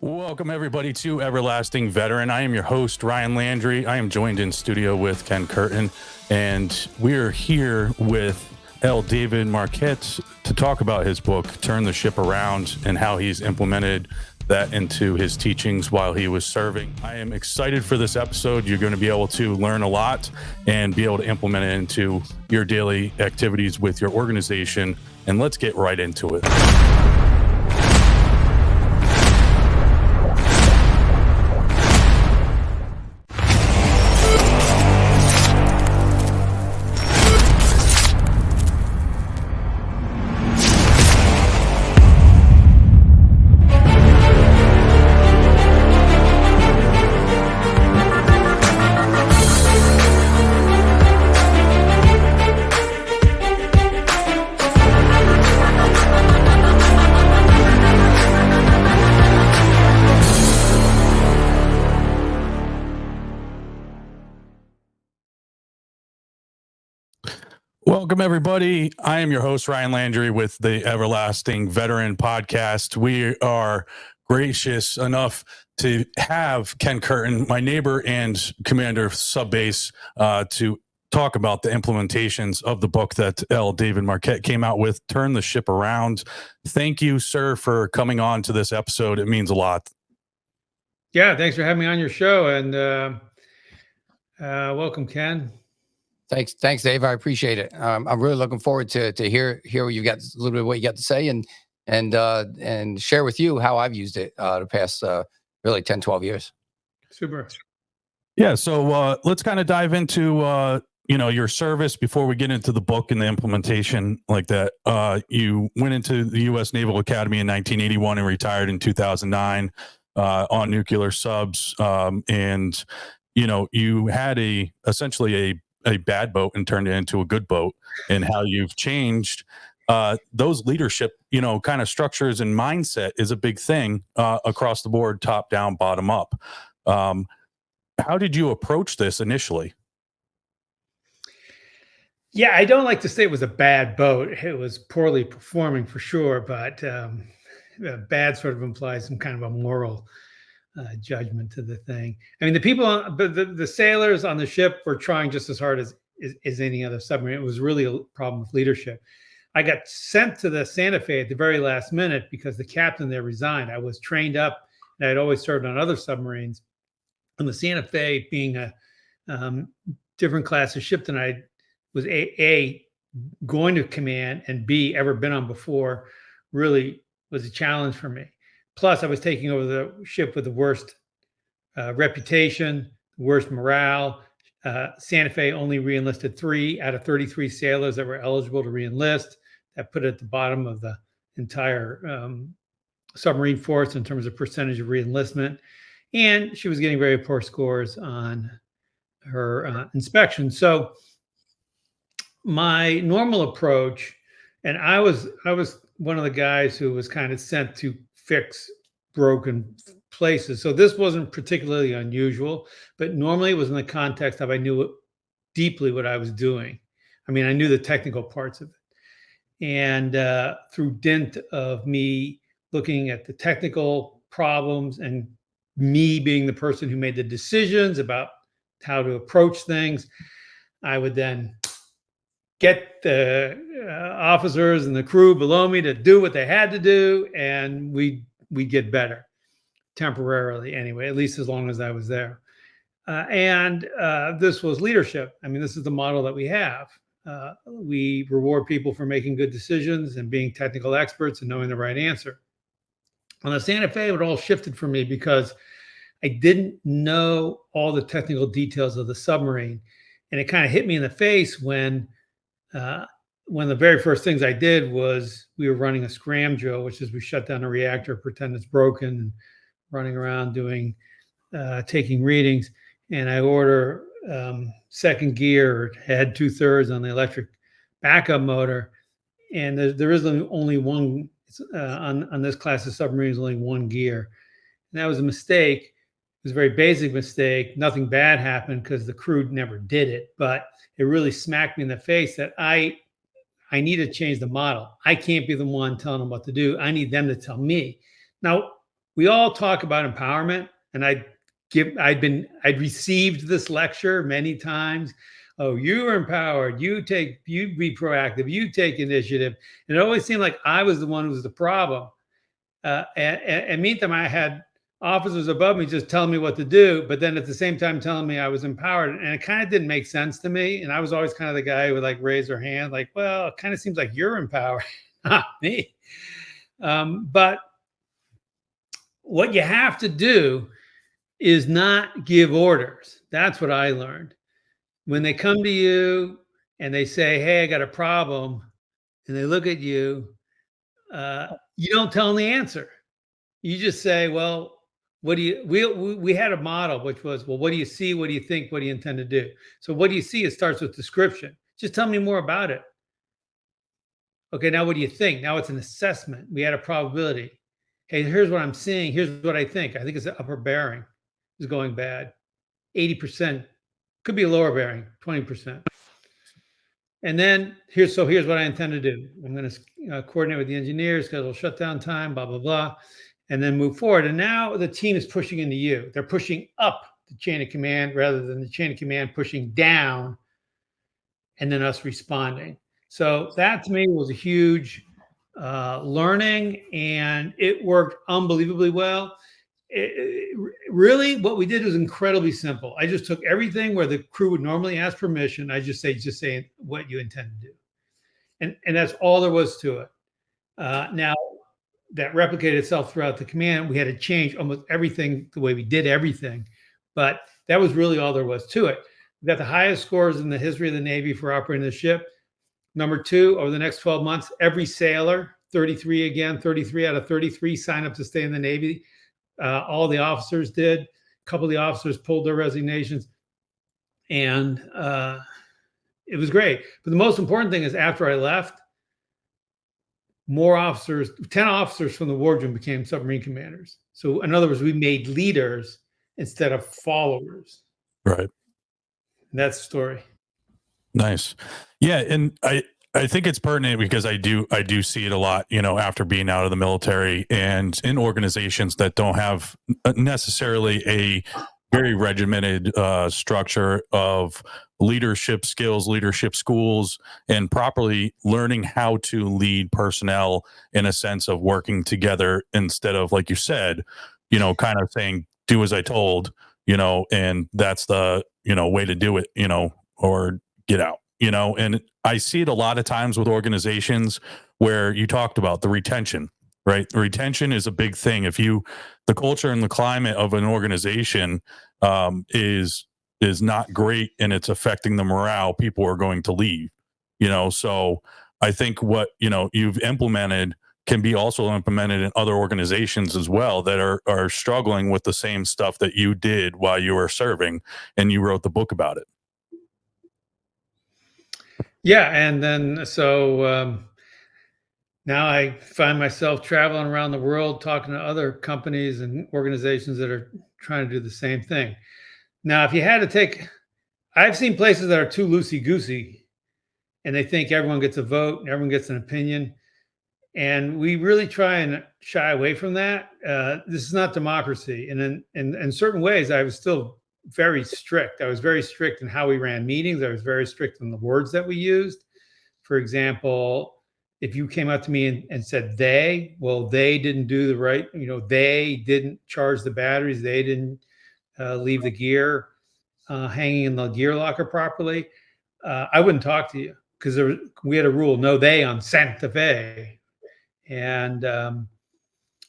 Welcome, everybody, to Everlasting Veteran. I am your host, Ryan Landry. I am joined in studio with Ken Curtin, and we're here with L. David Marquet to talk about his book, Turn the Ship Around, and how he's implemented that into his teachings while he was serving. I am excited for this episode. You're going to be able to learn a lot and be able to implement it into your daily activities with your organization. And let's get right into it. Welcome, everybody. I am your host, Ryan Landry, with the Everlasting Veteran Podcast. We are gracious enough to have Ken Curtin, my neighbor and commander of Subbase, to talk about the implementations of the book that L. David Marquet came out with, Turn the Ship Around. Thank you, sir, for coming on to this episode. It means a lot. Yeah, thanks for having me on your show, and welcome, Ken. Thanks, Dave. I appreciate it. I'm really looking forward to hear what you got, a little bit of what you got to say, and share with you how I've used it the past really 10, 12 years. Super. Yeah, so let's kind of dive into your service before we get into the book and the implementation like that. You went into the U.S. Naval Academy in 1981 and retired in 2009 on nuclear subs, and you had essentially a bad boat and turned it into a good boat, and how you've changed those leadership, kind of structures and mindset is a big thing across the board, top down, bottom up. How did you approach this initially? Yeah, I don't like to say it was a bad boat. It was poorly performing for sure, but bad sort of implies some kind of a moral judgment to the thing. I mean, the people, the sailors on the ship were trying just as hard as any other submarine. It was really a problem with leadership. I got sent to the Santa Fe at the very last minute because the captain there resigned. I was trained up, and I'd always served on other submarines. And the Santa Fe, being a different class of ship than I was a going to command, and B, ever been on before, really was a challenge for me. Plus, I was taking over the ship with the worst reputation, worst morale. Santa Fe only re-enlisted 3 out of 33 sailors that were eligible to re-enlist. That put it at the bottom of the entire submarine force in terms of percentage of re-enlistment. And she was getting very poor scores on her inspection. So my normal approach, and I was one of the guys who was kind of sent to fix broken places. So this wasn't particularly unusual, but normally it was in the context of I knew deeply what I was doing. I mean, I knew the technical parts of it. And through dint of me looking at the technical problems and me being the person who made the decisions about how to approach things, I would then get the officers and the crew below me to do what they had to do, and we get better temporarily anyway, at least as long as I was there. And this was leadership. I mean, this is the model that we have. We reward people for making good decisions and being technical experts and knowing the right answer. On the Santa Fe, it all shifted for me because I didn't know all the technical details of the submarine. And it kind of hit me in the face when the very first things I did was we were running a scram drill, which is we shut down a reactor, pretend it's broken, and running around doing taking readings. And I order second gear, head 2/3 on the electric backup motor. And there is only one on this class of submarines, only one gear. And that was a mistake. It was a very basic mistake. Nothing bad happened because the crew never did it, but it really smacked me in the face that I need to change the model. I can't be the one telling them what to do. I need them to tell me. Now, we all talk about empowerment, and I'd received this lecture many times. Oh, you are empowered. You be proactive. You take initiative. And it always seemed like I was the one who was the problem. And meantime, I had officers above me just telling me what to do, but then at the same time telling me I was empowered. And it kind of didn't make sense to me. And I was always kind of the guy who would like raise their hand, like, well, it kind of seems like you're empowered, not me. But what you have to do is not give orders. That's what I learned. When they come to you and they say, hey, I got a problem, and they look at you, you don't tell them the answer. You just say, well, what do you, we had a model, which was, well, what do you see? What do you think? What do you intend to do? So what do you see? It starts with description. Just tell me more about it. Okay, now what do you think? Now it's an assessment. We had a probability. Hey, here's what I'm seeing. Here's what I think. I think it's the upper bearing is going bad. 80%. Could be a lower bearing, 20%. And then here's what I intend to do. I'm going to coordinate with the engineers, schedule shutdown time, blah, blah, blah, and then move forward. And now the team is pushing into you. They're pushing up the chain of command rather than the chain of command pushing down and then us responding. So that to me was a huge learning, and it worked unbelievably well. Really, what we did was incredibly simple. I just took everything where the crew would normally ask permission. I just say what you intend to do. And that's all there was to it. Now, that replicated itself throughout the command. We had to change almost everything, the way we did everything. But that was really all there was to it. We got the highest scores in the history of the Navy for operating the ship. Number 2, over the next 12 months, every sailor, 33 out of 33 signed up to stay in the Navy. All the officers did. A couple of the officers pulled their resignations, and it was great. But the most important thing is after I left, more officers, 10 officers from the wardroom became submarine commanders. So in other words, we made leaders instead of followers. Right. And that's the story. Nice. Yeah. And I think it's pertinent because I do see it a lot, after being out of the military and in organizations that don't have necessarily a very regimented structure of leadership skills, leadership schools, and properly learning how to lead personnel in a sense of working together instead of, like you said, kind of saying, do as I told, and that's the, way to do it, or get out, and I see it a lot of times with organizations where you talked about the retention, right? Retention is a big thing. If the culture and the climate of an organization is not great and it's affecting the morale, people are going to leave, so I think what, you've implemented can be also implemented in other organizations as well that are struggling with the same stuff that you did while you were serving, and you wrote the book about it. Yeah, and then so now I find myself traveling around the world talking to other companies and organizations that are trying to do the same thing. Now, if you had to I've seen places that are too loosey-goosey, and they think everyone gets a vote and everyone gets an opinion. And we really try and shy away from that. This is not democracy. And in certain ways, I was still very strict. I was very strict in how we ran meetings. I was very strict in the words that we used. For example, if you came up to me and said they didn't do the right, they didn't charge the batteries, they didn't leave the gear hanging in the gear locker properly, I wouldn't talk to you, because we had a rule, no they on Santa Fe. And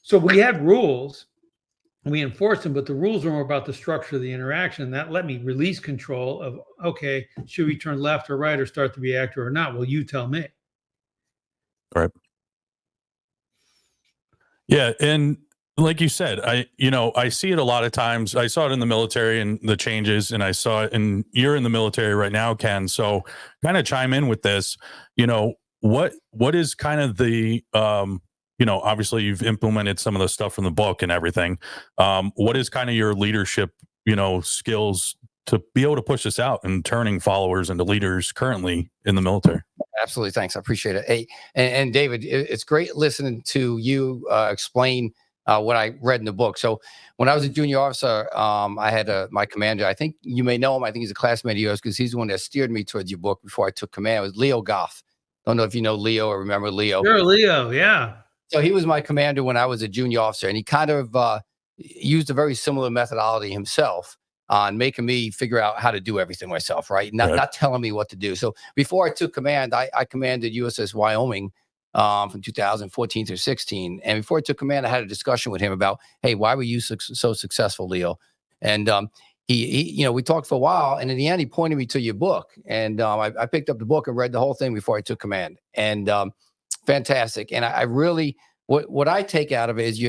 so we had rules, and we enforced them, but the rules were more about the structure of the interaction. And that let me release control of, okay, should we turn left or right or start the reactor or not? Well, you tell me. Right. Yeah. And like you said, I see it a lot of times. I saw it in the military and the changes, and I saw it, and you're in the military right now, Ken. So kind of chime in with this, what is kind of the, obviously you've implemented some of the stuff from the book and everything. What is kind of your leadership, skills to be able to push this out and turning followers into leaders currently in the military? Absolutely. Thanks. I appreciate it. Hey, and David, it's great listening to you explain what I read in the book. So when I was a junior officer, I had my commander. I think you may know him. I think he's a classmate of yours because he's the one that steered me towards your book before I took command. It was Leo Goff. Don't know if you know Leo or remember Leo. Sure, Leo. Yeah. So he was my commander when I was a junior officer, and he kind of used a very similar methodology himself on making me figure out how to do everything myself, right? Not telling me what to do. So before I took command, I commanded USS Wyoming from 2014 through 16. And before I took command, I had a discussion with him about, hey, why were you so successful, Leo? And he, we talked for a while, and in the end, he pointed me to your book. And I picked up the book and read the whole thing before I took command. And fantastic. And I really, what I take out of it is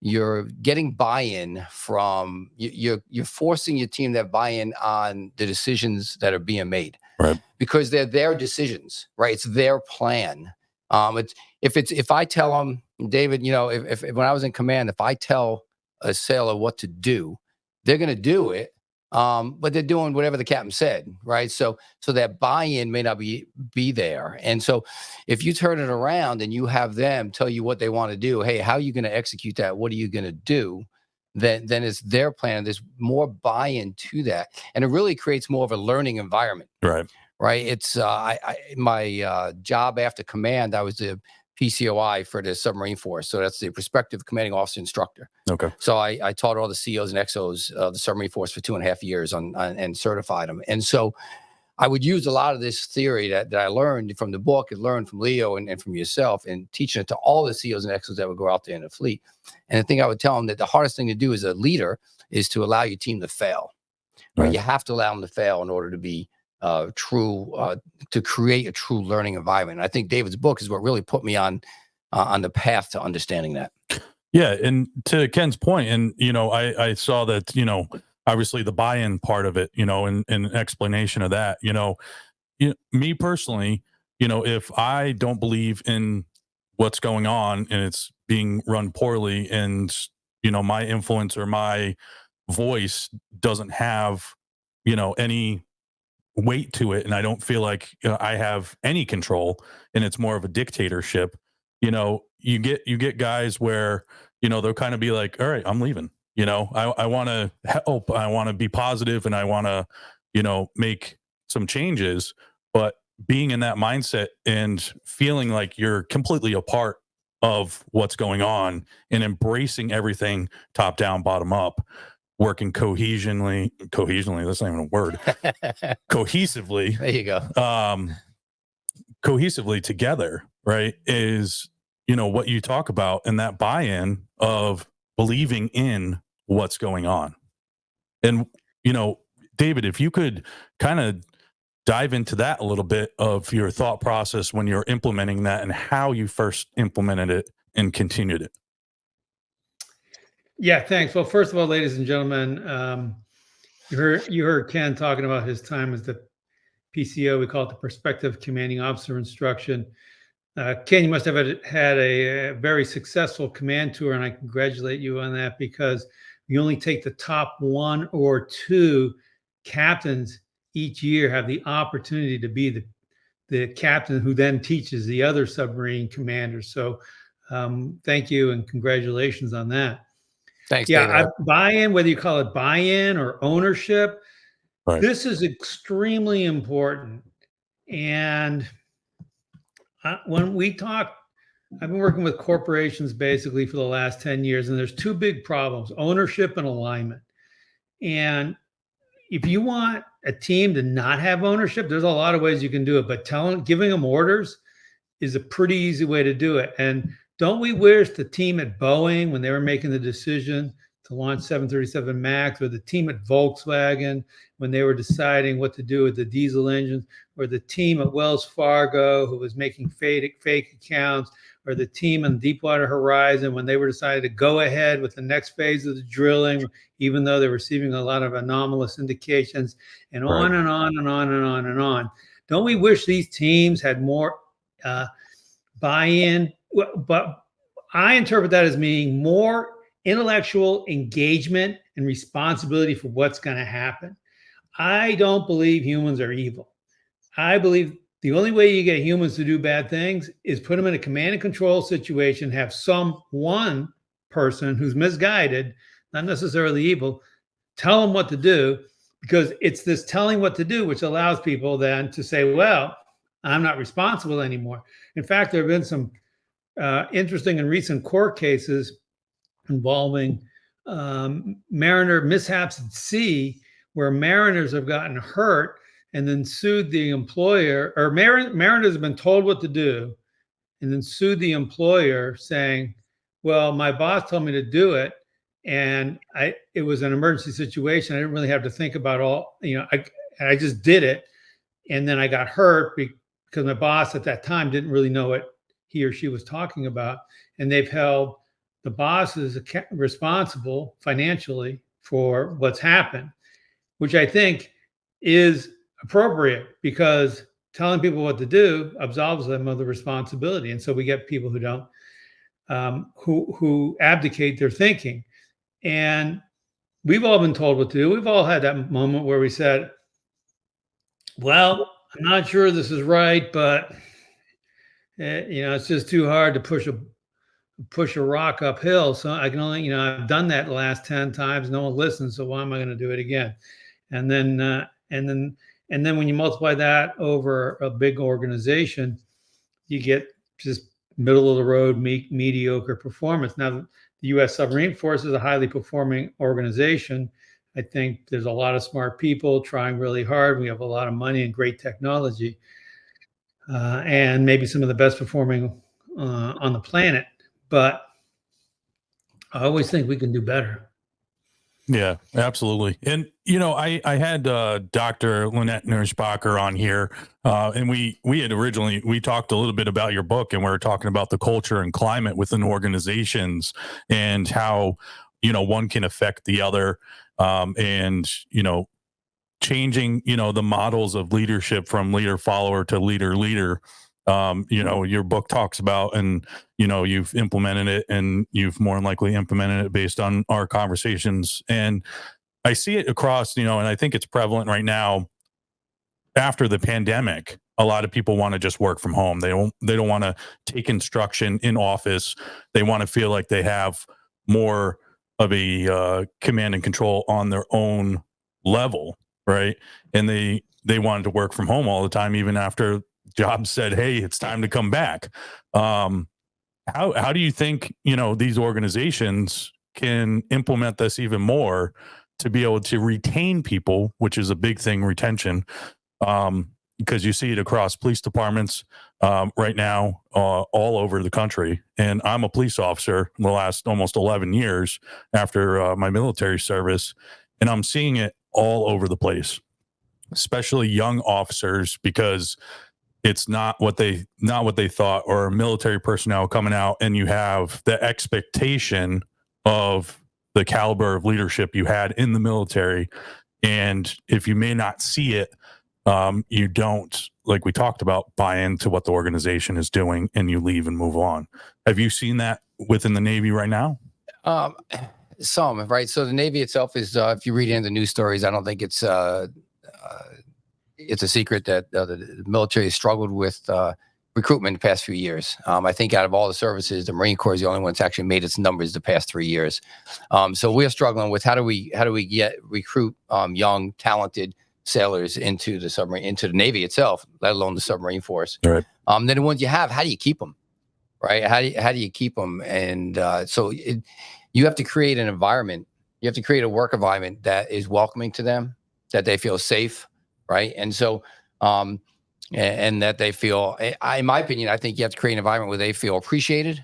you're getting buy-in from you're forcing your team to have buy-in on the decisions that are being made, right? Because they're their decisions, right? It's their plan. If I tell them, David, if when I was in command, if I tell a sailor what to do, they're going to do it. But they're doing whatever the captain said, right? So that buy-in may not be there. And so if you turn it around and you have them tell you what they want to do, hey, how are you going to execute that? What are you going to do? Then it's their plan. There's more buy-in to that. And it really creates more of a learning environment. Right. It's my job after command, I was the PCOI for the submarine force. So that's the prospective commanding officer instructor. Okay. So I taught all the COs and XOs of the submarine force for 2.5 years and certified them. And so I would use a lot of this theory that I learned from the book and learned from Leo and from yourself, and teaching it to all the COs and XOs that would go out there in the fleet. And the thing I would tell them, that the hardest thing to do as a leader is to allow your team to fail. Right? You have to allow them to fail in order to be to create a true learning environment. And I think David's book is what really put me on the path to understanding that. Yeah. And to Ken's point, and, I saw that, obviously the buy-in part of it, and an explanation of that, me personally, if I don't believe in what's going on and it's being run poorly, and, my influence or my voice doesn't have, any weight to it, and I don't feel like I have any control, and it's more of a dictatorship, you get guys where, they'll kind of be like, all right, I'm leaving. I want to help, I want to be positive, and I want to, make some changes. But being in that mindset and feeling like you're completely a part of what's going on and embracing everything top down, bottom up, working cohesively, that's not even a word, cohesively, there you go, cohesively together, right, is, what you talk about, and that buy-in of believing in what's going on. And, David, if you could kind of dive into that a little bit of your thought process when you're implementing that, and how you first implemented it and continued it. Yeah, thanks. Well, first of all, ladies and gentlemen, you heard Ken talking about his time as the PCO. We call it the Prospective Commanding Officer Instruction. Ken, you must have had a very successful command tour, and I congratulate you on that, because you only take the top 1 or 2 captains each year have the opportunity to be the captain who then teaches the other submarine commanders. So thank you and congratulations on that. Thanks, yeah, David. Buy-in, whether you call it buy-in or ownership, Right. this is extremely important. And when we talk, I've been working with corporations basically for the last 10 years, and there's 2 big problems: ownership and alignment. And if you want a team to not have ownership, there's a lot of ways you can do it, but giving them orders is a pretty easy way to do it. And don't we wish the team at Boeing, when they were making the decision to launch 737 MAX, or the team at Volkswagen when they were deciding what to do with the diesel engines, or the team at Wells Fargo who was making fake accounts, or the team in Deepwater Horizon when they were deciding to go ahead with the next phase of the drilling, even though they're receiving a lot of anomalous indications, and on and on and on and on and on. Don't we wish these teams had more buy-in? But I interpret that as meaning more intellectual engagement and responsibility for what's going to happen. I don't believe humans are evil. I believe the only way you get humans to do bad things is put them in a command and control situation, have someone person who's misguided, not necessarily evil, tell them what to do, because it's this telling what to do which allows people then to say, well, I'm not responsible anymore. In fact, there have been some interesting and recent court cases involving mariner mishaps at sea, where mariners have gotten hurt and then sued the employer, or mariners have been told what to do and then sued the employer saying, well, my boss told me to do it, and it was an emergency situation. I didn't really have to think about I just did it. And then I got hurt because my boss at that time didn't really know what he or she was talking about. And they've held the bosses responsible financially for what's happened, which I think is appropriate, because telling people what to do absolves them of the responsibility. And so we get people who don't, who abdicate their thinking. And we've all been told what to do. We've all had that moment where we said, well, I'm not sure this is right, but it's just too hard to push a rock uphill. So I can only, I've done that the last 10 times. No one listens. So why am I going to do it again? And then when you multiply that over a big organization, you get just middle of the road, mediocre performance. Now, the U.S. Submarine Force is a highly performing organization. I think there's a lot of smart people trying really hard. We have a lot of money and great technology, and maybe some of the best performing on the planet. But I always think we can do better. Yeah, absolutely. And, I had Dr. Lynette Nersbacher on here, and we had we talked a little bit about your book, and we were talking about the culture and climate within organizations and how, one can affect the other, and, changing, the models of leadership from leader follower to leader. Your book talks about, and you've implemented it, and you've more than likely implemented it based on our conversations. And I see it across, and I think it's prevalent right now after the pandemic. A lot of people want to just work from home. They don't want to take instruction in office. They want to feel like they have more of a command and control on their own level, right? And they wanted to work from home all the time, even after jobs said, hey, it's time to come back. How do you think, these organizations can implement this even more to be able to retain people, which is a big thing, retention, because you see it across police departments right now, all over the country. And I'm a police officer in the last almost 11 years after my military service, and I'm seeing it all over the place, especially young officers, because it's not what they thought, or military personnel coming out, and you have the expectation of the caliber of leadership you had in the military. And if you may not see it, you don't, like we talked about, buy into what the organization is doing, and you leave and move on. Have you seen that within the Navy right now? Some, right? So the Navy itself is, if you read into the news stories, I don't think it's a secret that the military has struggled with recruitment in the past few years. I think out of all the services, the Marine Corps is the only one that's actually made its numbers the past 3 years. So we're struggling with how do we recruit young, talented sailors into the submarine, into the Navy itself, let alone the submarine force. Right. Then the ones you have, how do you keep them? Right? How do you keep them? And you have to create an environment. You have to create a work environment that is welcoming to them, that they feel safe. Right. And so, and that they feel, in my opinion, I think you have to create an environment where they feel appreciated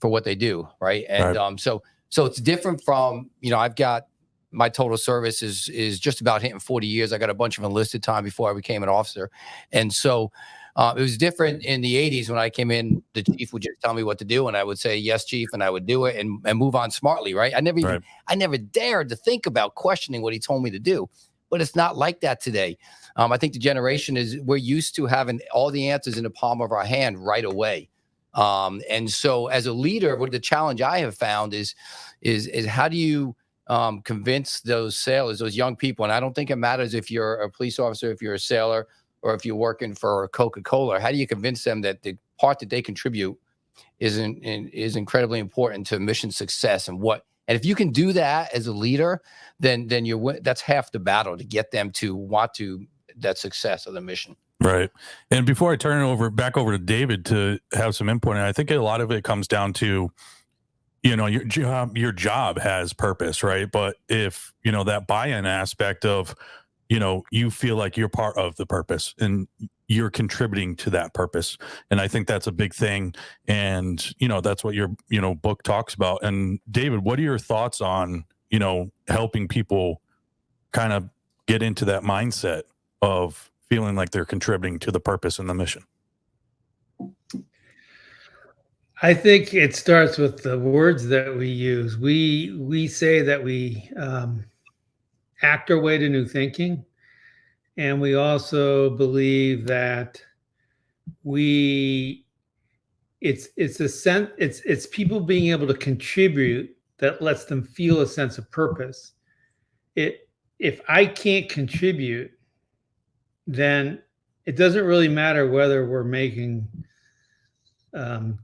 for what they do. Right. And right. So it's different from, I've got, my total service is just about hitting 40 years. I got a bunch of enlisted time before I became an officer. And so it was different in the 80s when I came in. The chief would just tell me what to do, and I would say, yes, chief, and I would do it and move on smartly. Right. I never dared to think about questioning what he told me to do. But it's not like that today. I think the generation we're used to having all the answers in the palm of our hand right away. And so as a leader, what the challenge I have found is how do you convince those sailors, those young people? And I don't think it matters if you're a police officer, if you're a sailor, or if you're working for Coca-Cola. How do you convince them that the part that they contribute is incredibly important to mission success. And if you can do that as a leader, then that's half the battle to get them to want to that success of the mission. Right. And before I turn it back over to David to have some input, and I think a lot of it comes down to, your job has purpose, right? But if, that buy-in aspect of, you feel like you're part of the purpose and you're contributing to that purpose. And I think that's a big thing. And, that's what your, book talks about. And David, what are your thoughts on, helping people kind of get into that mindset of feeling like they're contributing to the purpose and the mission? I think it starts with the words that we use. We say that we act our way to new thinking, and we also believe that it's people being able to contribute that lets them feel a sense of purpose. If I can't contribute, then it doesn't really matter whether we're making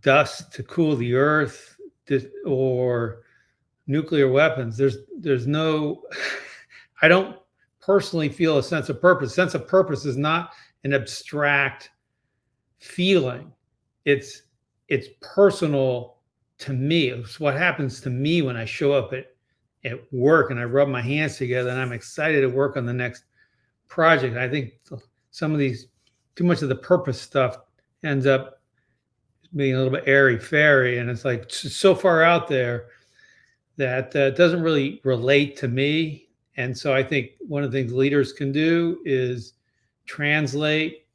dust to cool the earth or nuclear weapons. There's no, I don't personally feel a sense of purpose. Sense of purpose is not an abstract feeling. It's personal to me. It's what happens to me when I show up at work and I rub my hands together and I'm excited to work on the next project. I think some of these, too much of the purpose stuff ends up being a little bit airy-fairy, and it's like so far out there that doesn't really relate to me. And so I think one of the things leaders can do is translate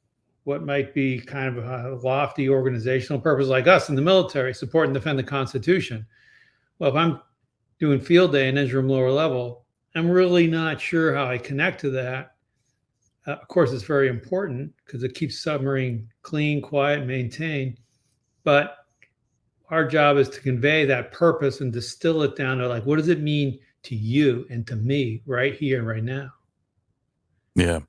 what might be kind of a lofty organizational purpose, like us in the military, support and defend the Constitution. Well, if I'm doing field day in interim lower level, I'm really not sure how I connect to that. Of course, it's very important because it keeps submarine clean, quiet, maintained. But our job is to convey that purpose and distill it down to, like, what does it mean to you and to me right here, right now? Yeah.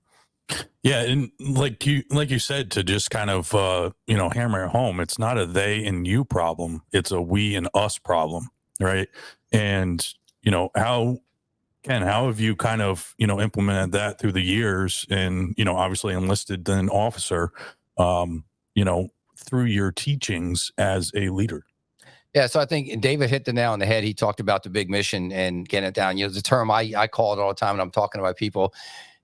Yeah. And like you said, to just kind of, hammer it home, it's not a they and you problem. It's a we and us problem. Right. And, how have you kind of, implemented that through the years and, obviously enlisted an officer, through your teachings as a leader? Yeah, so I think David hit the nail on the head. He talked about the big mission and getting it down. The term I call it all the time when I'm talking to my people,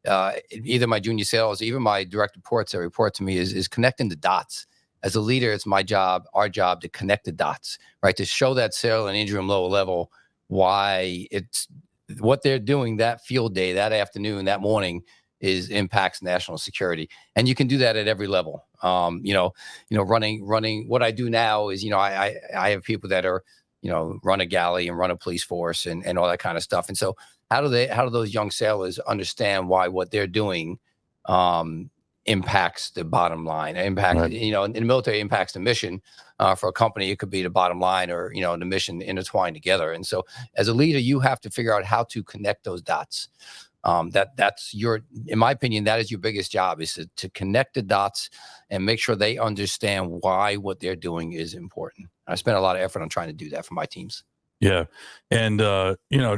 either my junior sailors, even my direct reports that report to me, is connecting the dots. As a leader, it's my job, our job, to connect the dots, right? To show that sailor in interim lower level why it's what they're doing that field day, that afternoon, that morning impacts national security. And you can do that at every level. Running what I do now is, I have people that are, run a galley and run a police force and all that kind of stuff. And so how do those young sailors understand why what they're doing impacts the bottom line, right. In the military, impacts the mission. For a company, it could be the bottom line or, the mission intertwined together. And so as a leader, you have to figure out how to connect those dots. That's in my opinion, that is your biggest job, is to connect the dots and make sure they understand why what they're doing is important. I spend a lot of effort on trying to do that for my teams. Yeah. And,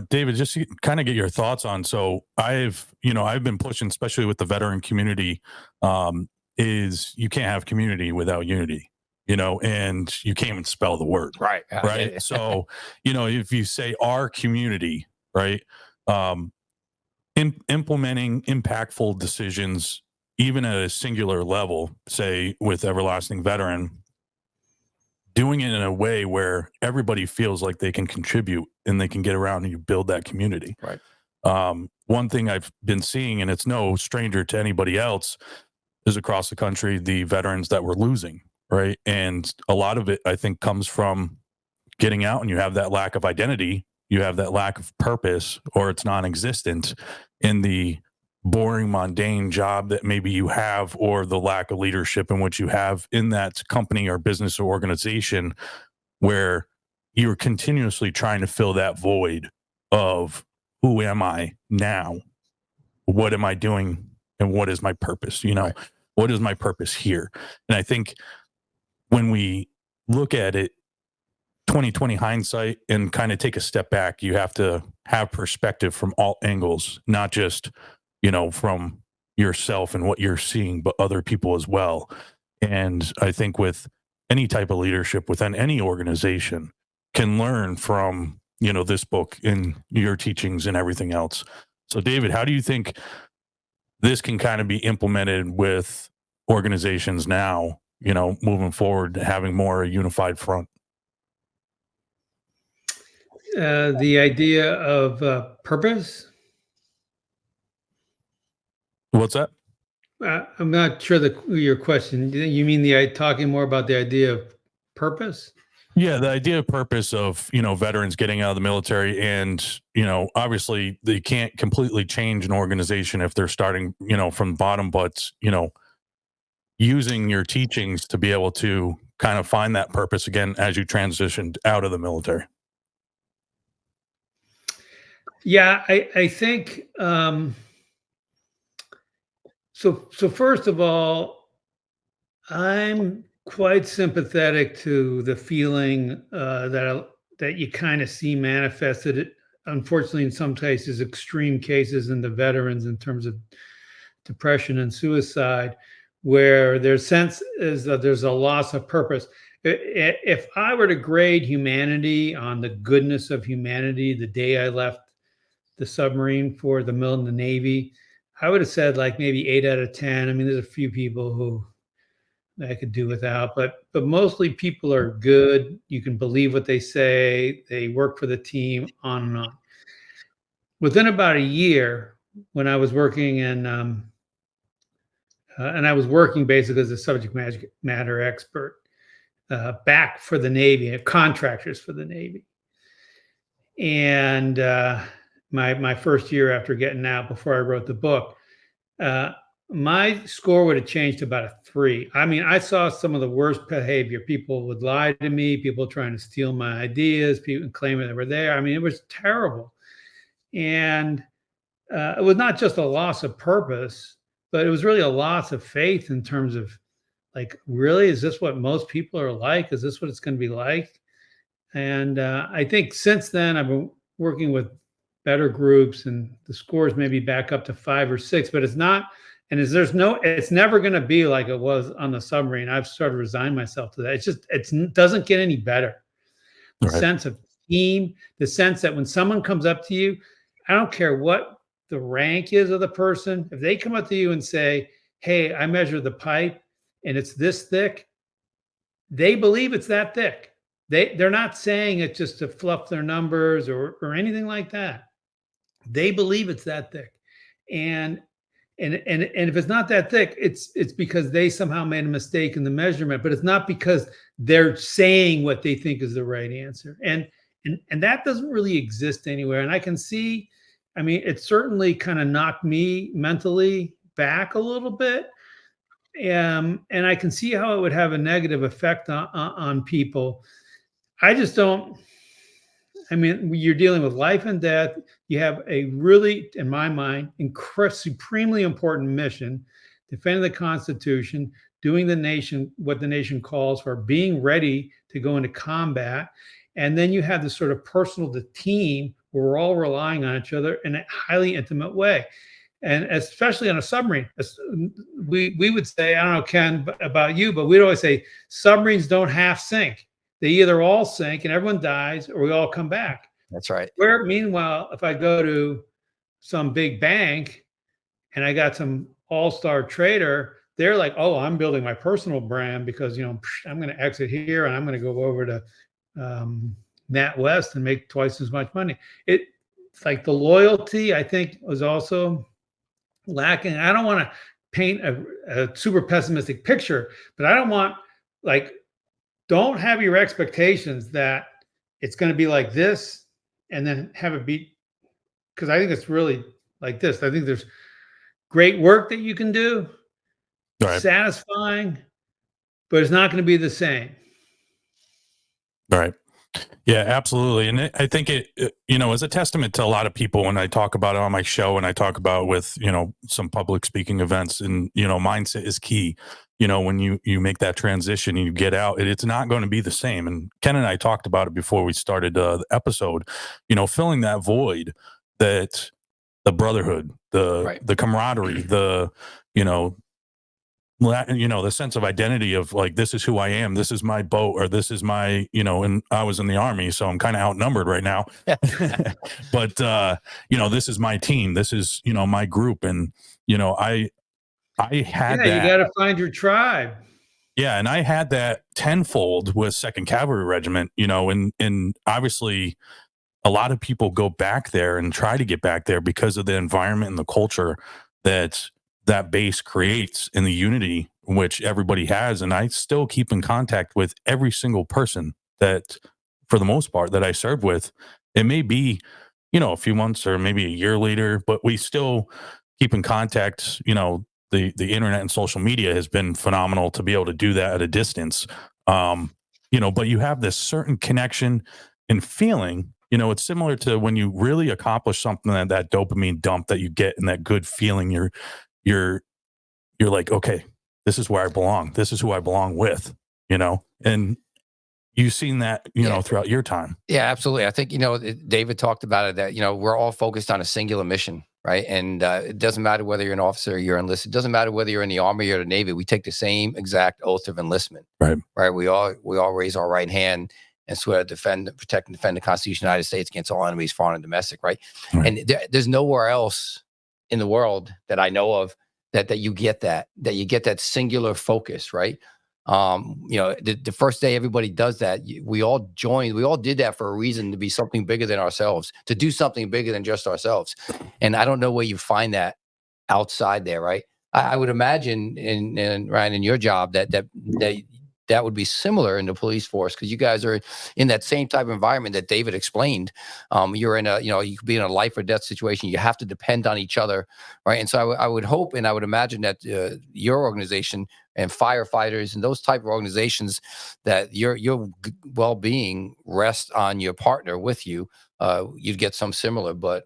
David, just to kind of get your thoughts on, so I've been pushing, especially with the veteran community, is you can't have community without unity, and you can't even spell the word. Right. Right. So, if you say our community, right, implementing impactful decisions, even at a singular level, say with Everlasting Veteran, doing it in a way where everybody feels like they can contribute and they can get around and you build that community. Right. One thing I've been seeing, and it's no stranger to anybody else, is across the country, the veterans that we're losing. Right. And a lot of it, I think, comes from getting out, and you have that lack of identity. You have that lack of purpose, or it's non-existent in the boring, mundane job that maybe you have, or the lack of leadership in which you have in that company or business or organization, where you're continuously trying to fill that void of, who am I now? What am I doing? And what is my purpose? Right. What is my purpose here? And I think when we look at it 2020 hindsight and kind of take a step back. You have to have perspective from all angles, not just, from yourself and what you're seeing, but other people as well. And I think with any type of leadership within any organization can learn from, this book and your teachings and everything else. So David, how do you think this can kind of be implemented with organizations now, moving forward, having more unified front? The idea of purpose. What's that? I'm not sure your question. You mean talking more about the idea of purpose? Yeah, the idea of purpose of, veterans getting out of the military and, obviously they can't completely change an organization if they're starting, from the bottom, but, using your teachings to be able to kind of find that purpose again as you transitioned out of the military. Yeah, I think so first of all, I'm quite sympathetic to the feeling that you kind of see manifested, unfortunately, in some cases, extreme cases in the veterans in terms of depression and suicide, where their sense is that there's a loss of purpose. If I were to grade humanity on the goodness of humanity the day I left the submarine for the mill and the Navy, I would have said like maybe 8 out of 10. I mean, there's a few people who I could do without, but mostly people are good. You can believe what they say. They work for the team, on and on. Within about a year, when I was working in, and I was working basically as a subject matter expert back for the Navy, contractors for the Navy. And my first year after getting out, before I wrote the book, my score would have changed to about a 3. I mean, I saw some of the worst behavior. People would lie to me, people trying to steal my ideas, people claiming they were there. I mean, it was terrible. And it was not just a loss of purpose, but it was really a loss of faith in terms of like, really, is this what most people are like? Is this what it's going to be like? And I think since then, I've been working with better groups, and the scores maybe back up to 5 or 6, but it's not. And it's never going to be like it was on the submarine. I've started to resign myself to that. It doesn't get any better. The sense of team, the sense that when someone comes up to you, I don't care what the rank is of the person. If they come up to you and say, "Hey, I measured the pipe and it's this thick," they believe it's that thick. They're not saying it just to fluff their numbers or anything like that. They believe it's that thick. And if it's not that thick, it's because they somehow made a mistake in the measurement, but it's not because they're saying what they think is the right answer. And that doesn't really exist anywhere. And I can see, I mean, it certainly kind of knocked me mentally back a little bit. And I can see how it would have a negative effect on people. I just don't. I mean, you're dealing with life and death. You have a really, in my mind, supremely important mission: defending the Constitution, doing what the nation calls for, being ready to go into combat. And then you have this sort of personal team where we're all relying on each other in a highly intimate way. And especially on a submarine, we would say, I don't know, Ken, about you, but we'd always say submarines don't half sink. They either all sink and everyone dies, or we all come back. That's right. Where, meanwhile, if I go to some big bank and I got some all-star trader, they're like, "Oh, I'm building my personal brand because, I'm going to exit here and I'm going to go over to Nat West and make twice as much money." It's like the loyalty, I think, was also lacking. I don't want to paint a super pessimistic picture, but I don't want, don't have your expectations that it's going to be like this and then have it be, because I think it's really like this. I think there's great work that you can do, satisfying, but it's not going to be the same. Right. Yeah, absolutely. And I think it is a testament to a lot of people when I talk about it on my show and I talk about with, some public speaking events, and, mindset is key. when you make that transition and you get out, it's not going to be the same. And Ken and I talked about it before we started the episode, filling that void, that the brotherhood, the camaraderie, the sense of identity of like, this is who I am, this is my boat, or this is my, and I was in the Army, so I'm kind of outnumbered right now. But this is my team, this is, my group. And I had that. You got to find your tribe. Yeah, and I had that tenfold with 2nd Cavalry Regiment, and obviously a lot of people go back there and try to get back there because of the environment and the culture that base creates, and the unity which everybody has. And I still keep in contact with every single person that, for the most part, that I served with. It may be, a few months or maybe a year later, but we still keep in contact. The internet and social media has been phenomenal to be able to do that at a distance. But you have this certain connection and feeling. It's similar to when you really accomplish something, that dopamine dump that you get, and that good feeling. You're like, okay, this is where I belong. This is who I belong with. And you've seen that, throughout your time. Yeah, absolutely. I think, David talked about it, that, we're all focused on a singular mission, right? And it doesn't matter whether you're an officer or you're enlisted. It doesn't matter whether you're in the Army or the Navy. We take the same exact oath of enlistment, right? We all raise our right hand and swear to defend, protect, and defend the Constitution of the United States against all enemies, foreign and domestic, right? And there's nowhere else in the world that I know of that you get that singular focus, right? The first day everybody does that, we all did that for a reason, to be something bigger than ourselves, to do something bigger than just ourselves. And I don't know where you find that outside there, right? I would imagine in Ryan, in your job, that would be similar in the police force, because you guys are in that same type of environment that David explained. You're in you could be in a life or death situation. You have to depend on each other, right? And so I would hope, and I would imagine that your organization and firefighters and those type of organizations, that your well-being rests on your partner with you. You'd get some similar. But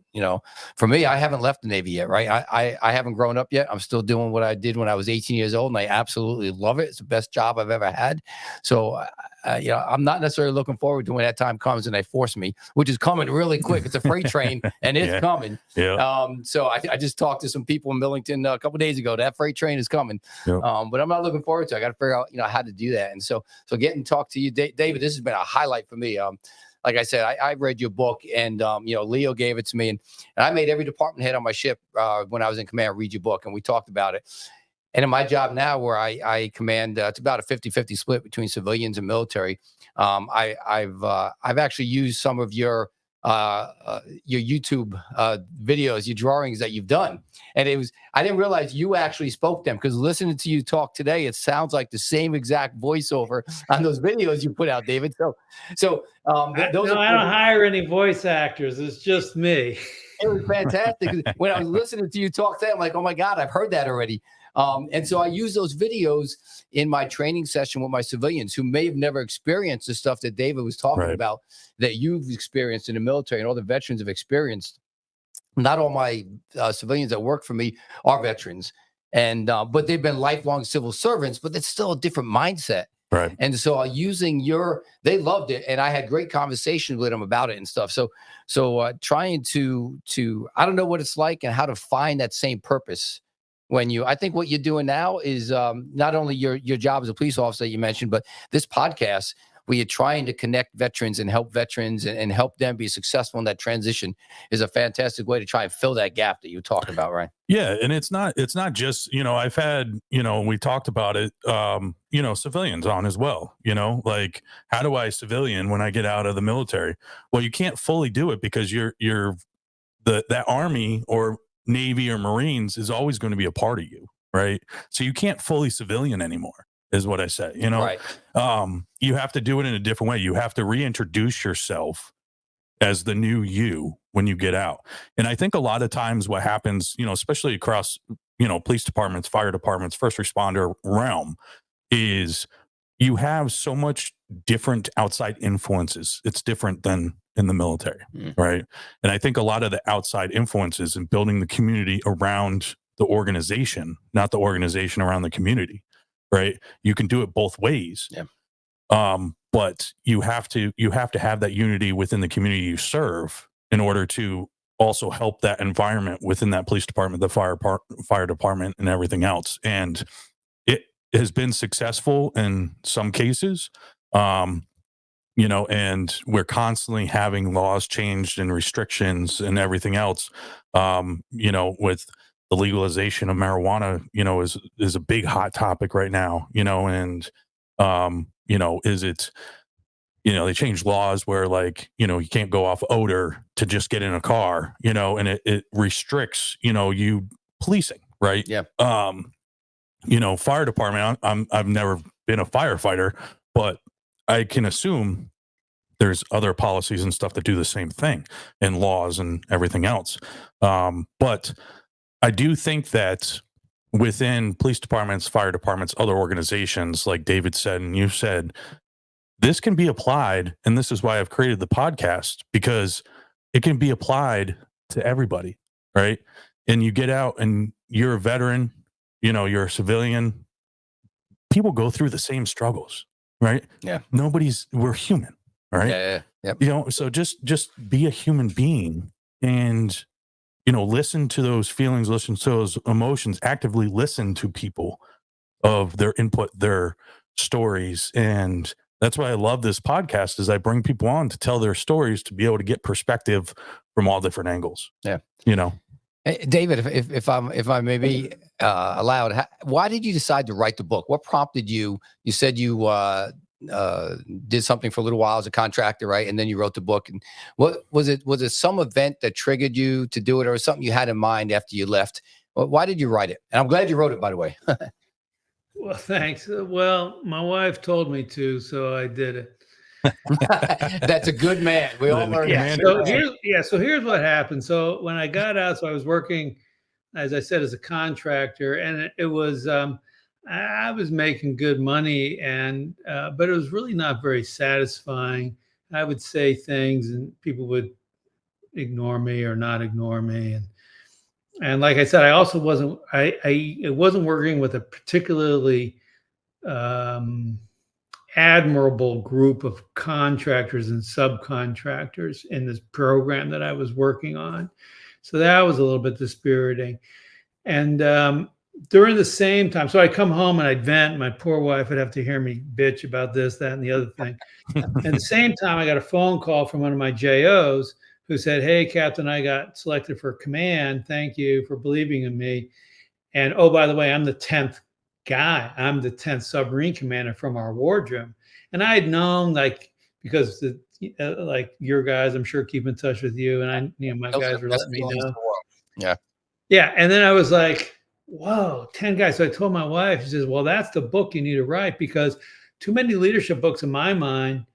for me, I haven't left the Navy yet, right? I haven't grown up yet. I'm still doing what I did when I was 18 years old, and I absolutely love it. It's the best job I've ever had. So I'm not necessarily looking forward to when that time comes and they force me, which is coming really quick. It's a freight train and it's coming. Yeah. So I just talked to some people in Millington a couple of days ago. That freight train is coming. Yep. But I'm not looking forward to it. I got to figure out how to do that. And so getting to talk to you, David, this has been a highlight for me. Like I said, I read your book, and Leo gave it to me, and I made every department head on my ship when I was in command read your book, and we talked about it. And in my job now, where I command, it's about a 50-50 split between civilians and military. I've actually used some of your YouTube videos, your drawings that you've done. And I didn't realize you actually spoke them, because listening to you talk today, it sounds like the same exact voiceover on those videos you put out, David. So I don't hire any voice actors. It's just me. It was fantastic. When I was listening to you talk today, I'm like, oh my God, I've heard that already. And so I use those videos in my training session with my civilians who may have never experienced the stuff that David was talking about, that you've experienced in the military and all the veterans have experienced. Not all my civilians that work for me are veterans, but they've been lifelong civil servants, but it's still a different mindset. Right. And so they loved it, and I had great conversations with them about it and stuff. So trying to I don't know what it's like and how to find that same purpose. I think what you're doing now is not only your job as a police officer that you mentioned, but this podcast, where you're trying to connect veterans and help veterans and help them be successful in that transition, is a fantastic way to try and fill that gap that you talked about, right? Yeah. And it's not just, I've had, we talked about it, civilians on as well, like, how do I civilian when I get out of the military? Well, you can't fully do it, because that Army or Navy or Marines is always going to be a part of you. Right. So you can't fully civilian anymore, is what I say, Right. You have to do it in a different way. You have to reintroduce yourself as the new you when you get out. And I think a lot of times what happens, especially across, police departments, fire departments, first responder realm, is you have so much different outside influences. It's different than in the military. Right. And I think a lot of the outside influences in building the community around the organization, not the organization around the community. right? You can do it both ways. Yeah. But you have to have that unity within the community you serve in order to also help that environment within that police department, the fire department, and everything else. And it has been successful in some cases. And we're constantly having laws changed and restrictions and everything else. With the legalization of marijuana, is a big hot topic right now, and is it, they changed laws where, like, you can't go off odor to just get in a car, and it restricts, you policing, right? Yeah. Fire department, I've never been a firefighter, but I can assume there's other policies and stuff that do the same thing, and laws and everything else. But I do think that within police departments, fire departments, other organizations, like David said, and you said, this can be applied. And this is why I've created the podcast, because it can be applied to everybody, right? And you get out and you're a veteran, you're a civilian. People go through the same struggles, right? Yeah. We're human. All right. Yeah. Yep. So just be a human being and, listen to those feelings, listen to those emotions, actively listen to people, of their input, their stories. And that's why I love this podcast, is I bring people on to tell their stories, to be able to get perspective from all different angles. Yeah. Hey, David, if I may be allowed, why did you decide to write the book? What prompted you? You said you did something for a little while as a contractor, right? And then you wrote the book. And what was it? Was it some event that triggered you to do it, or something you had in mind after you left? Why did you write it? And I'm glad you wrote it, by the way. Well, thanks. Well, my wife told me to, so I did it. That's a good man. We all learn. Yeah. So here's what happened. So when I got out, so I was working, as I said, as a contractor, and it was I was making good money, and but it was really not very satisfying. I would say things, and people would ignore me or not ignore me, and like I said, I also wasn't wasn't working with a particularly admirable group of contractors and subcontractors in this program that I was working on. So that was a little bit dispiriting. And during the same time, so I'd come home and I'd vent. My poor wife would have to hear me bitch about this, that, and the other thing. At the same time, I got a phone call from one of my JOs who said, "Hey, Captain, I got selected for command. Thank you for believing in me. And oh, by the way, I'm the 10th guy. I'm the 10th submarine commander from our wardroom." And I had known, like, because like your guys, I'm sure, keep in touch with you, and my guys were letting me know. Yeah. And then I was like, whoa, 10 guys. So I told my wife, she says, "Well, that's the book you need to write, because too many leadership books in my mind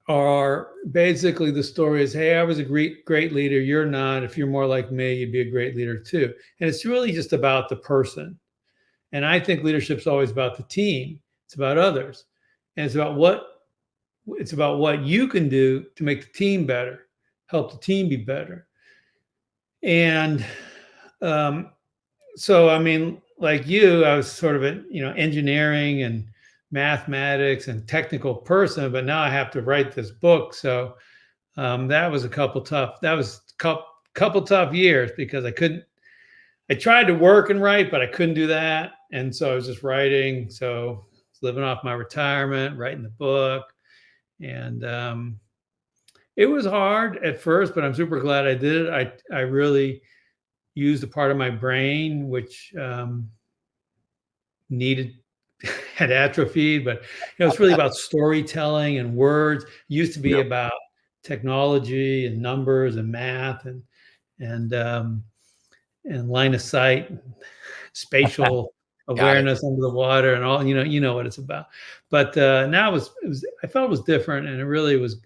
are basically the story is, hey, I was a great leader. You're not. If you're more like me, you'd be a great leader too." And it's really just about the person. And I think leadership's always about the team. It's about others. And it's about what you can do to make the team better, help the team be better. And so, I mean, like you, I was sort of a, engineering and mathematics and technical person, but now I have to write this book. So that was a couple tough years, because I tried to work and write, but I couldn't do that. And so I was just writing. So I was living off my retirement, writing the book. And it was hard at first, but I'm super glad I did it. I really used a part of my brain, which had atrophied, but it's really about storytelling and words. It used to be about technology and numbers and math and line of sight, spatial awareness under the water, and all. You know what it's about. But now I felt it was different, and it really was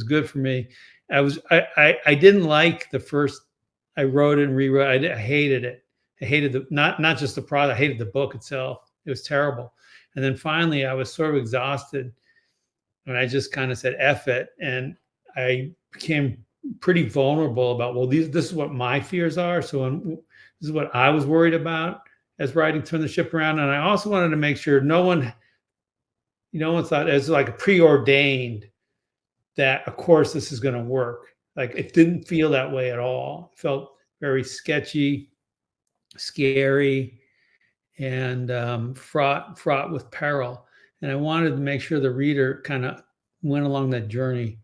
good for me. I didn't like the first. I wrote it and rewrote. I hated it. I hated not just the product. I hated the book itself. It was terrible. And then finally, I was sort of exhausted, and I just kind of said, "F it," and I became pretty vulnerable about, well, this is what my fears are. So this is what I was worried about. as writing Turn the Ship Around. And I also wanted to make sure no one thought as like preordained that, of course, this is going to work. Like, it didn't feel that way at all. It felt very sketchy, scary, and fraught with peril. And I wanted to make sure the reader kind of went along that journey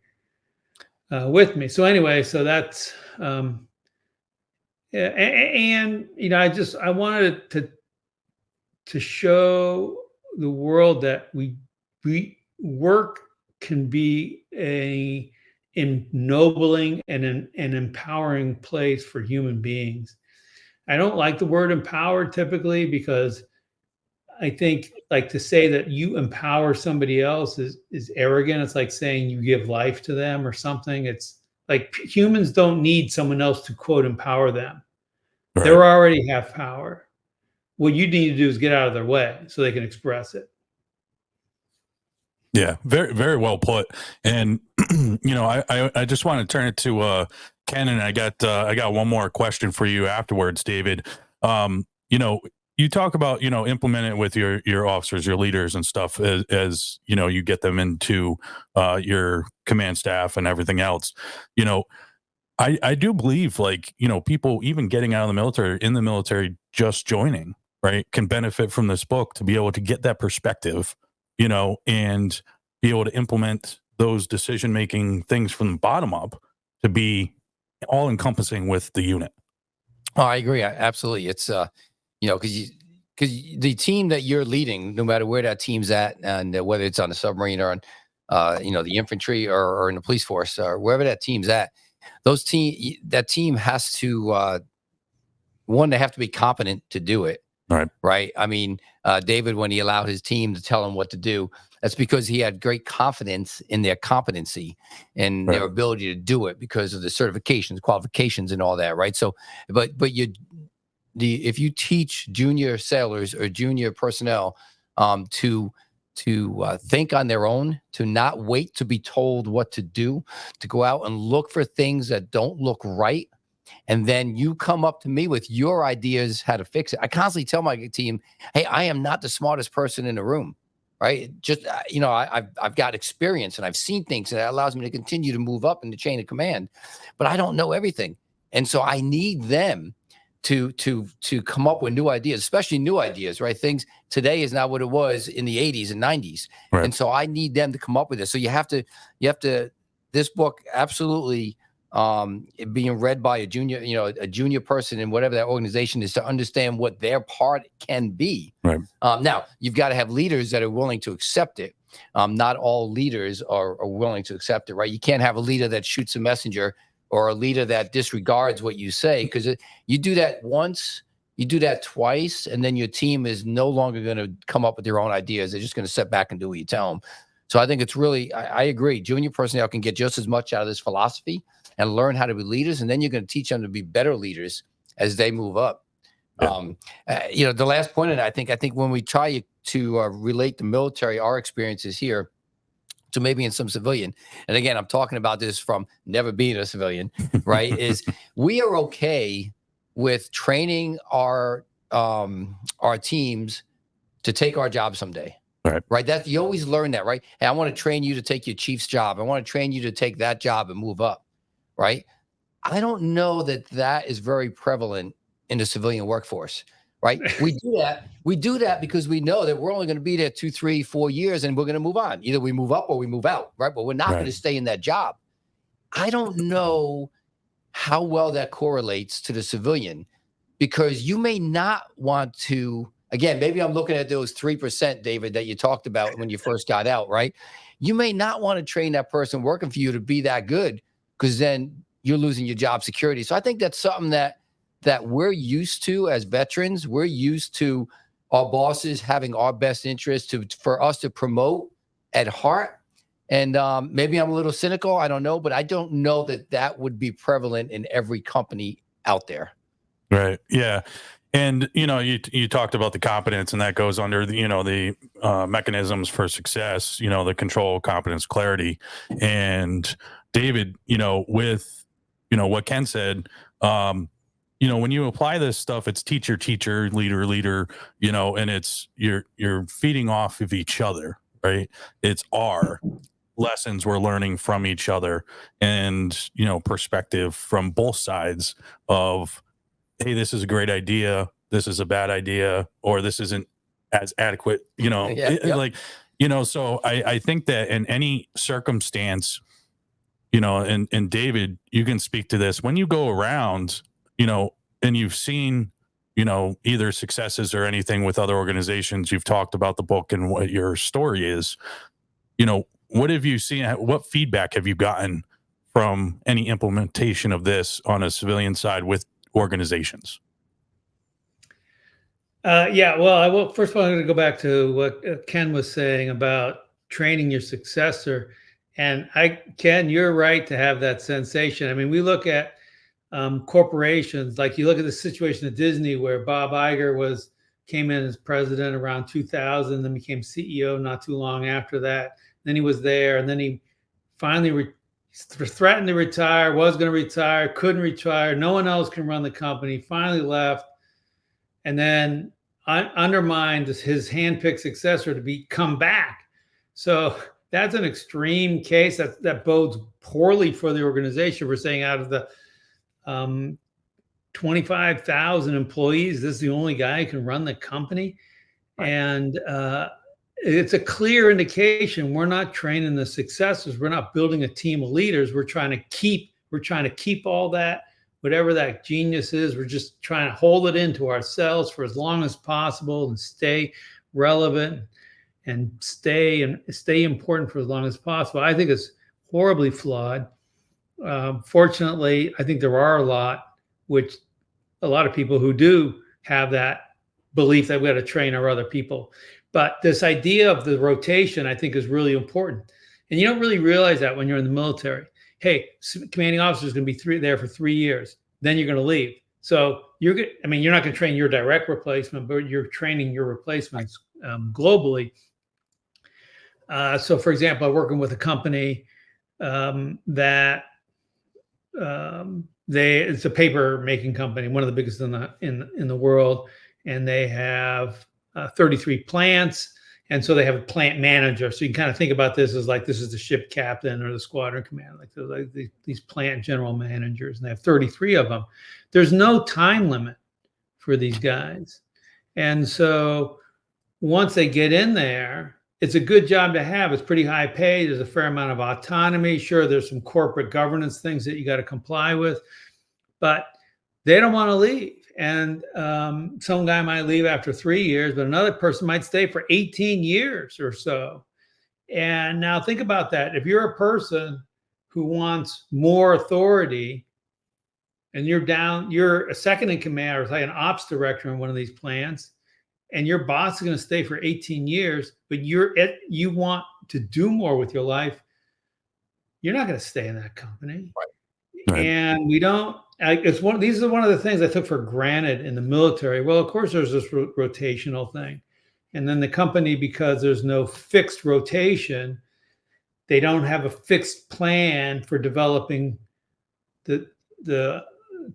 with me. So anyway, so that's and I wanted to show the world that we work can be a ennobling and an empowering place for human beings. I don't like the word empowered typically, because I think, like, to say that you empower somebody else is arrogant. It's like saying you give life to them or something. It's like humans don't need someone else to, quote, empower them. Right. They already have power. What you need to do is get out of their way so they can express it. Yeah, very, very well put. And I just want to turn it to Ken, and I got one more question for you afterwards, David. You talk about implement it with your officers, your leaders, and stuff as you get them into your command staff and everything else. I do believe, like, people even getting out of the military, just joining, right, can benefit from this book to be able to get that perspective, and be able to implement those decision-making things from the bottom up to be all encompassing with the unit. Oh, I agree. Absolutely. It's, because the team that you're leading, no matter where that team's at, and whether it's on the submarine or on, the infantry or in the police force or wherever that team's at, that team has to, one, they have to be competent to do it. Right. I mean, David, when he allowed his team to tell him what to do, that's because he had great confidence in their competency and their ability to do it because of the certifications, qualifications, and all that. Right. So, if you teach junior sailors or junior personnel to think on their own, to not wait to be told what to do, to go out and look for things that don't look right, and then you come up to me with your ideas how to fix it. I constantly tell my team, hey, I am not the smartest person in the room, right? Just, I've got experience and I've seen things, and that allows me to continue to move up in the chain of command, but I don't know everything. And so I need them to come up with new ideas, especially new ideas, right? Things today is not what it was in the 80s and 90s. Right. And so I need them to come up with this. So you have to, this book absolutely being read by a junior person in whatever that organization is, to understand what their part can be. Right. Now you've got to have leaders that are willing to accept it. Not all leaders are willing to accept it, right? You can't have a leader that shoots a messenger or a leader that disregards what you say, because you do that once, you do that twice, and then your team is no longer going to come up with their own ideas. They're just going to sit back and do what you tell them. So I think it's really, I agree. Junior personnel can get just as much out of this philosophy and learn how to be leaders, and then you're going to teach them to be better leaders as they move up. Yeah. The last point, and I think when we try to relate the military, our experiences here, to maybe in some civilian, and again, I'm talking about this from never being a civilian, right? Is we are okay with training our teams to take our job someday. Right. That you always learn that, right? Hey, I want to train you to take your chief's job. I want to train you to take that job and move up. Right. I don't know that is very prevalent in the civilian workforce. Right. We do that because we know that we're only going to be there 2, 3, 4 years and we're going to move on. Either we move up or we move out. Right. But we're not going to stay in that job. I don't know how well that correlates to the civilian, because you may not want to. Again, maybe I'm looking at those 3%, David, that you talked about when you first got out, right? You may not want to train that person working for you to be that good, because then you're losing your job security. So I think that's something that we're used to as veterans. We're used to our bosses having our best interest for us to promote at heart. And maybe I'm a little cynical, I don't know, but I don't know that would be prevalent in every company out there. Right. Yeah. And, you talked about the competence, and that goes under the mechanisms for success, the control, competence, clarity. And David, with, what Ken said, you know, when you apply this stuff, it's teacher, teacher, leader, leader, you know, and it's you're feeding off of each other, right? It's our lessons we're learning from each other, and you know, perspective from both sides of, hey, this is a great idea, this is a bad idea, or this isn't as adequate, you know. Yeah, yep. Like, you know, so I think that in any circumstance, you know, and David, you can speak to this, when you go around, you know, and you've seen, you know, either successes or anything with other organizations, you've talked about the book and what your story is, you know, what have you seen, what feedback have you gotten from any implementation of this on a civilian side with organizations? Yeah, well, I will. First of all, I'm going to go back to what Ken was saying about training your successor. And Ken, you're right to have that sensation. I mean, we look at corporations, like you look at the situation at Disney, where Bob Iger came in as president around 2000, then became CEO not too long after that. Then he was there, and then he finally threatened to retire, was going to retire, couldn't retire. No one else can run the company. Finally left, and then undermined his handpicked successor to come back. So that's an extreme case that bodes poorly for the organization. We're saying out of the 25,000 employees, this is the only guy who can run the company. And it's a clear indication we're not training the successors. We're not building a team of leaders. We're trying to keep all that, whatever that genius is. We're just trying to hold it into ourselves for as long as possible and stay relevant and stay important for as long as possible. I think it's horribly flawed. Fortunately, I think there are a lot of people who do have that belief that we got to train our other people. But this idea of the rotation, I think, is really important. And you don't really realize that when you're in the military. Hey, commanding officer is going to be there for 3 years. Then you're going to leave. So you're not going to train your direct replacement, but you're training your replacements globally. So, for example, I'm working with a company that it's a paper making company, one of the biggest in the world, and they have 33 plants, and so they have a plant manager. So you can kind of think about this as like this is the ship captain or the squadron commander, like these plant general managers, and they have 33 of them. There's no time limit for these guys, and so once they get in there, it's a good job to have. It's pretty high paid. There's a fair amount of autonomy. Sure, there's some corporate governance things that you got to comply with, but they don't want to leave. And some guy might leave after 3 years, but another person might stay for 18 years or so. And now think about that. If you're a person who wants more authority and you're a second in command or like an ops director in one of these plants, and your boss is going to stay for 18 years, but you want to do more with your life, you're not going to stay in that company. Right. And we don't. These are one of the things I took for granted in the military. Well, of course, there's this rotational thing, and then the company, because there's no fixed rotation, they don't have a fixed plan for developing the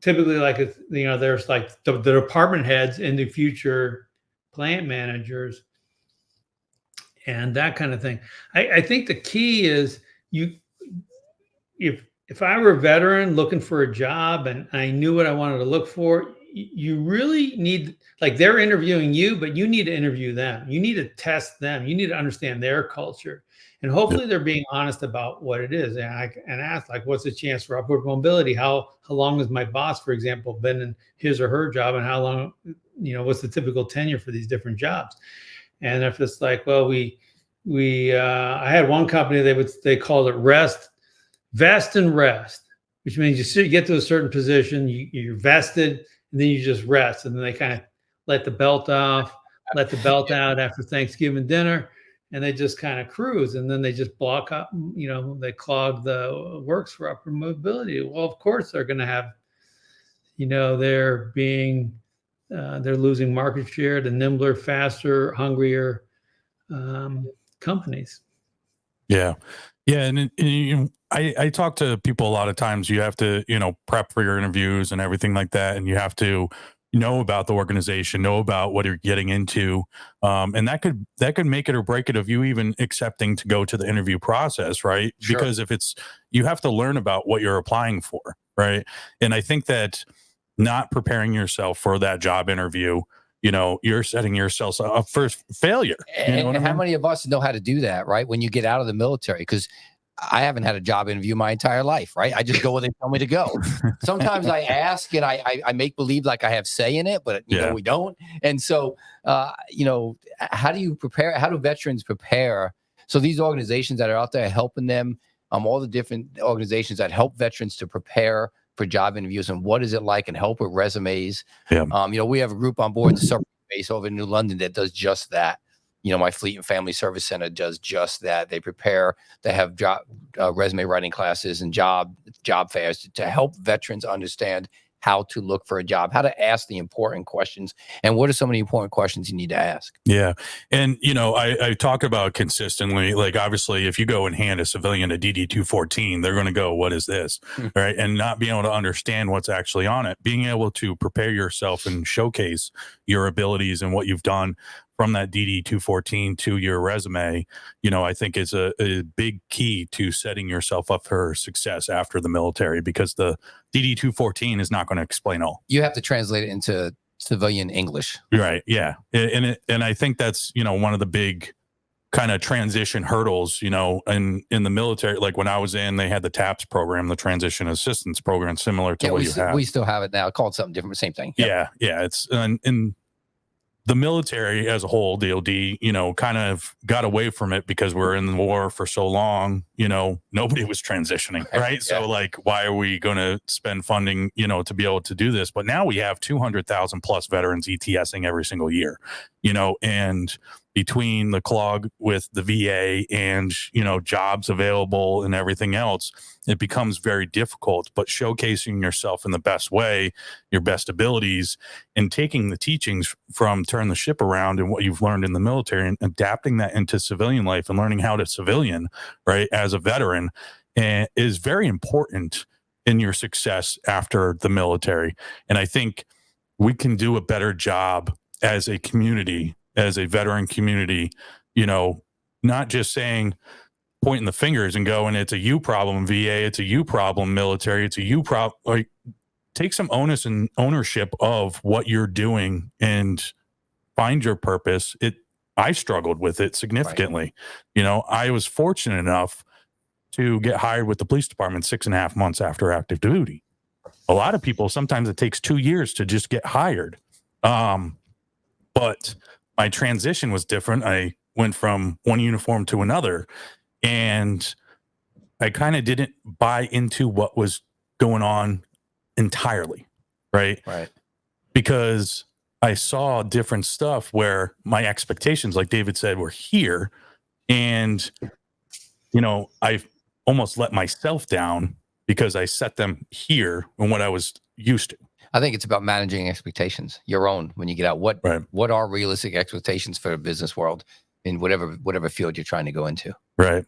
typically, like, there's like the department heads and the future plant managers and that kind of thing. I think the key is if I were a veteran looking for a job and I knew what I wanted to look for, you really need, like, they're interviewing you, but you need to interview them. You need to test them. You need to understand their culture. And hopefully they're being honest about what it is. And ask, like, what's the chance for upward mobility? How long has my boss, for example, been in his or her job, and how long, what's the typical tenure for these different jobs? And if it's like, well, I had one company, they called it vest and rest, which means you get to a certain position, you're vested, and then you just rest. And then they kind of let the belt out after Thanksgiving dinner, and they just kind of cruise. And then they just block up, they clog the works for upward mobility. Well, of course they're going to have, they're losing market share to nimbler, faster, hungrier companies. Yeah. Yeah. I talk to people a lot of times. You have to, prep for your interviews and everything like that. And you have to know about the organization, know about what you're getting into. And that could make it or break it of you even accepting to go to the interview process, right? Sure. Because if you have to learn about what you're applying for, right? And I think that not preparing yourself for that job interview, you're setting yourself up for failure. And how many of us know how to do that, right? When you get out of the military, because I haven't had a job interview my entire life, right? I just go where they tell me to go. Sometimes I ask and I make believe like I have say in it, but we don't. And so, how do you prepare? How do veterans prepare? So these organizations that are out there helping them, all the different organizations that help veterans to prepare for job interviews, and what is it like, and help with resumes. Yeah. We have a group on board the Submarine base over in New London that does just that. My Fleet and Family Service Center does just that. They prepare, they have job resume writing classes and job fairs to help veterans understand how to look for a job, how to ask the important questions, and what are some of the important questions you need to ask. Yeah. And, I talk about consistently, like, obviously, if you go and hand a civilian a DD-214, they're going to go, what is this? Right. And not being able to understand what's actually on it, being able to prepare yourself and showcase your abilities and what you've done from that DD-214 to your resume, I think is a big key to setting yourself up for success after the military, because the DD-214 is not going to explain all. You have to translate it into civilian English. Right. Yeah. And I think that's, one of the big kind of transition hurdles, in the military. Like when I was in, they had the TAPS program, the transition assistance program, similar to what you have. We still have it now, called something different, same thing. Yep. Yeah. It's in the military as a whole, DOD, kind of got away from it because we're in the war for so long, nobody was transitioning, right? Yeah. So like, why are we going to spend funding, to be able to do this? But now we have 200,000 plus veterans ETSing every single year, and between the clog with the VA and, jobs available and everything else, it becomes very difficult. But showcasing yourself in the best way, your best abilities, and taking the teachings from Turn the Ship Around and what you've learned in the military and adapting that into civilian life and learning how to civilian, right, as a veteran, is very important in your success after the military. And I think we can do a better job as a community, as a veteran community, not just saying, pointing the fingers and going, it's a you problem, VA, it's a you problem, military, it's a you problem. Like, take some onus and ownership of what you're doing and find your purpose. I struggled with it significantly. Right. I was fortunate enough to get hired with the police department 6.5 months after active duty. A lot of people, sometimes it takes 2 years to just get hired. But my transition was different. I went from one uniform to another, and I kind of didn't buy into what was going on entirely. Right. Because I saw different stuff where my expectations, like David said, were here. And, I almost let myself down because I set them here and what I was used to. I think it's about managing expectations, your own, when you get out. What are realistic expectations for the business world in whatever field you're trying to go into? Right.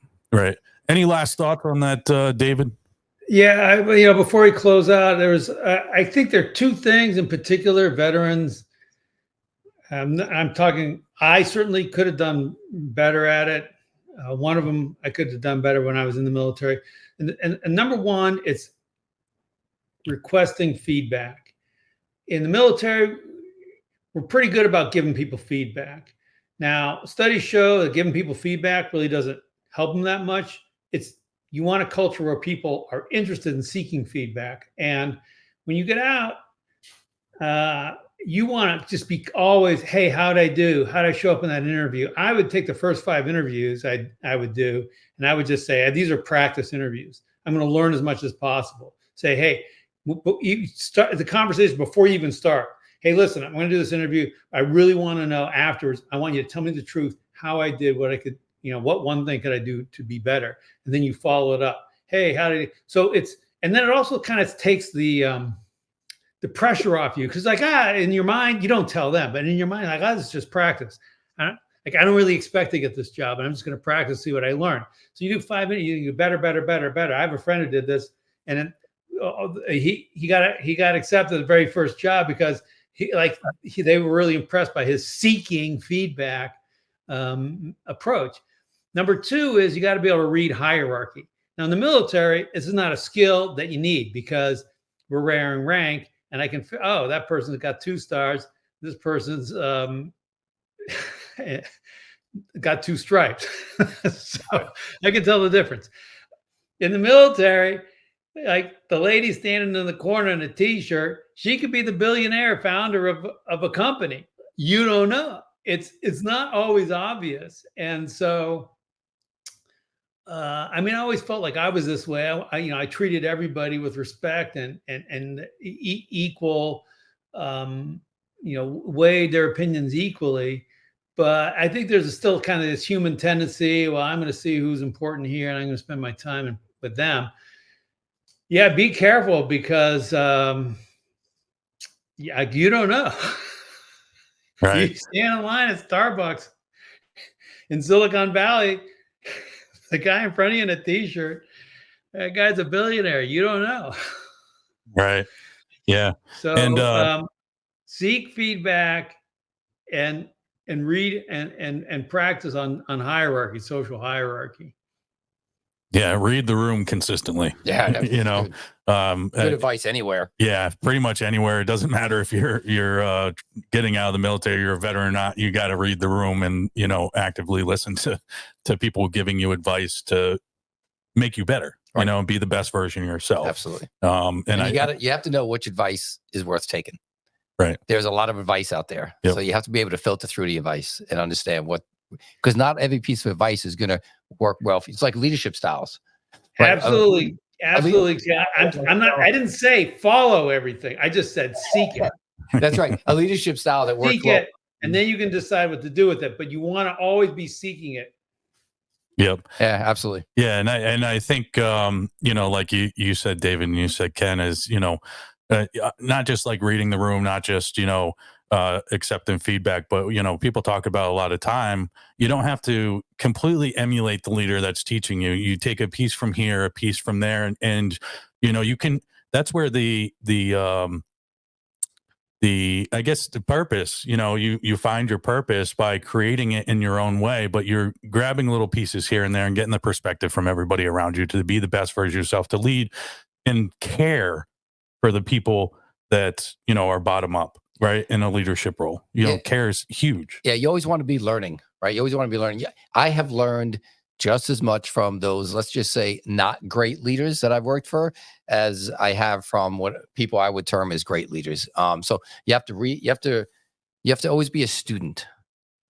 Any last thoughts on that, David? Yeah, before we close out, I think there are two things in particular, veterans. I'm talking, I certainly could have done better at it. One of them I could have done better when I was in the military. And number one, it's requesting feedback. In the military, we're pretty good about giving people feedback. Now, studies show that giving people feedback really doesn't help them that much. You want a culture where people are interested in seeking feedback. And when you get out, you want to just be always, hey, how'd I do? How'd I show up in that interview? I would take the first 5 interviews I would do, and I would just say, these are practice interviews. I'm going to learn as much as possible. Say, hey, you start the conversation before you even start. Hey, listen, I'm going to do this interview. I really want to know afterwards. I want you to tell me the truth, how I did, what I could, what one thing could I do to be better? And then you follow it up. Hey, how did it? So and then it also kind of takes the pressure off you. Cause in your mind, you don't tell them, but in your mind, this is just practice. I Like, I don't really expect to get this job, and I'm just going to practice, see what I learn. So you do 5 minutes, you better. I have a friend who did this, and then he got accepted the very first job because they were really impressed by his seeking feedback approach. Number 2 is you got to be able to read hierarchy. Now, in the military, this is not a skill that you need because we're raring rank, and I can, that person's got 2 stars. This person's got 2 stripes. So I can tell the difference. In the military, like the lady standing in the corner in a t-shirt, she could be the billionaire founder of a company. You don't know. It's not always obvious. And so, I always felt like I was this way. I treated everybody with respect and equal, weighed their opinions equally. But I think there's still kind of this human tendency. Well, I'm going to see who's important here, and I'm going to spend my time with them. Yeah, be careful because you don't know. Right. You stand in line at Starbucks in Silicon Valley, the guy in front of you in a t-shirt, that guy's a billionaire. You don't know. Right. Yeah. So seek feedback and read and practice on hierarchy, social hierarchy. Yeah, read the room consistently. Yeah, that's good advice anywhere. Yeah, pretty much anywhere. It doesn't matter if you're getting out of the military, you're a veteran or not. You got to read the room and actively listen to people giving you advice to make you better. Right. And be the best version of yourself. Absolutely. And you have to know which advice is worth taking. Right. There's a lot of advice out there, so you have to be able to filter through the advice and understand because not every piece of advice is going to work well. It's like leadership styles. Right? Absolutely. Yeah, I didn't say follow everything. I just said seek it. That's right. A leadership style that works well. It, and then you can decide what to do with it. But you want to always be seeking it. Yep. Yeah, absolutely. Yeah, and I think like you said, David, and you said, Ken, is not just like reading the room, not just accepting feedback, but people talk about a lot of time. You don't have to completely emulate the leader that's teaching you. You take a piece from here, a piece from there, and you can. That's where the I guess the purpose. You find your purpose by creating it in your own way, but you're grabbing little pieces here and there and getting the perspective from everybody around you to be the best version of yourself, to lead and care for the people that are bottom up, right, in a leadership role. Care is huge. Yeah, you always want to be learning, right? You always want to be learning. Yeah, I have learned just as much from those, let's just say, not great leaders that I've worked for as I have from what people I would term as great leaders. So you have to always be a student,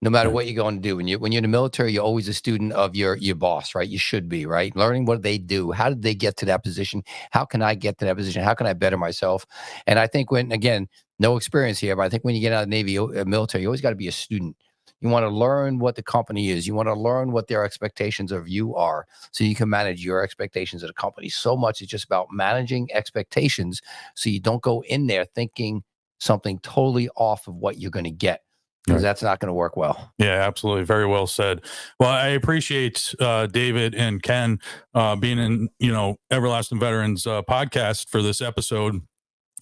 no matter what you're going to do. When you're in the military, you're always a student of your boss, right? You should be, right? Learning what they do. How did they get to that position? How can I get to that position? How can I better myself? And I think again, no experience here, but I think when you get out of the Navy, military, you always got to be a student. You want to learn what the company is. You want to learn what their expectations of you are, so you can manage your expectations of the company. So much is just about managing expectations, so you don't go in there thinking something totally off of what you're going to get, because that's not going to work well. Yeah, absolutely. Very well said. Well, I appreciate David and Ken being in, Everlasting Veterans podcast for this episode.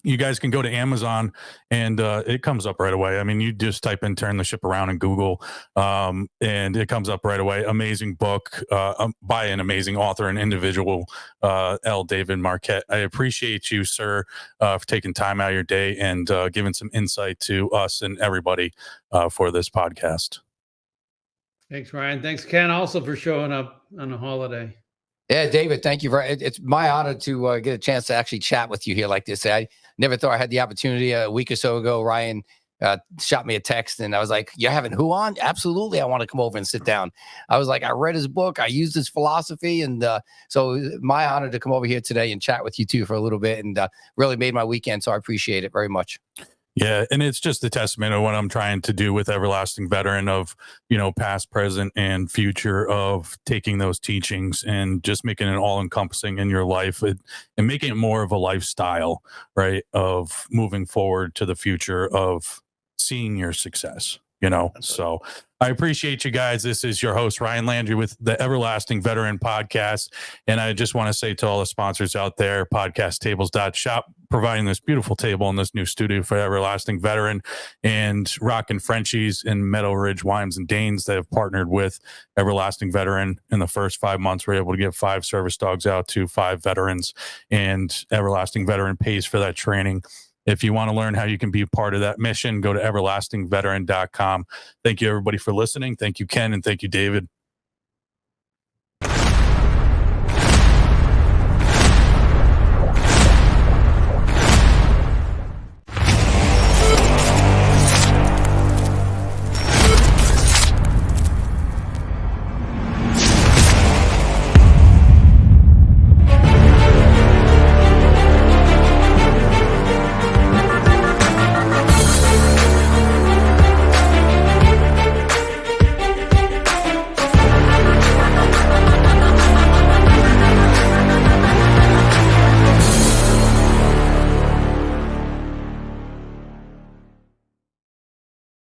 You guys can go to Amazon and it comes up right away. I mean, you just type in Turn the Ship Around in Google and it comes up right away. Amazing book by an amazing author and individual, L. David Marquet. I appreciate you, sir, for taking time out of your day and giving some insight to us and everybody for this podcast. Thanks, Ryan. Thanks, Ken, also for showing up on a holiday. Yeah, David, thank you. It's my honor to get a chance to actually chat with you here like this. I never thought I had the opportunity. A week or so ago, Ryan shot me a text and I was like, "You're having who on?" "Absolutely. I want to come over and sit down." I was like, "I read his book. I used his philosophy." And so my honor to come over here today and chat with you too for a little bit, and really made my weekend. So I appreciate it very much. Yeah, and it's just a testament of what I'm trying to do with Everlasting Veteran, of, past, present, and future, of taking those teachings and just making it all encompassing in your life and making it more of a lifestyle, right, of moving forward to the future of seeing your success. So I appreciate you guys. This is your host, Ryan Landry, with the Everlasting Veteran Podcast. And I just want to say to all the sponsors out there, podcasttables.shop, providing this beautiful table in this new studio for Everlasting Veteran, and Rockin' Frenchies and Meadow Ridge Wines and Danes that have partnered with Everlasting Veteran. In the first 5 months, we're able to give 5 service dogs out to 5 veterans, and Everlasting Veteran pays for that training. If you want to learn how you can be part of that mission, go to everlastingveteran.com. Thank you, everybody, for listening. Thank you, Ken, and thank you, David.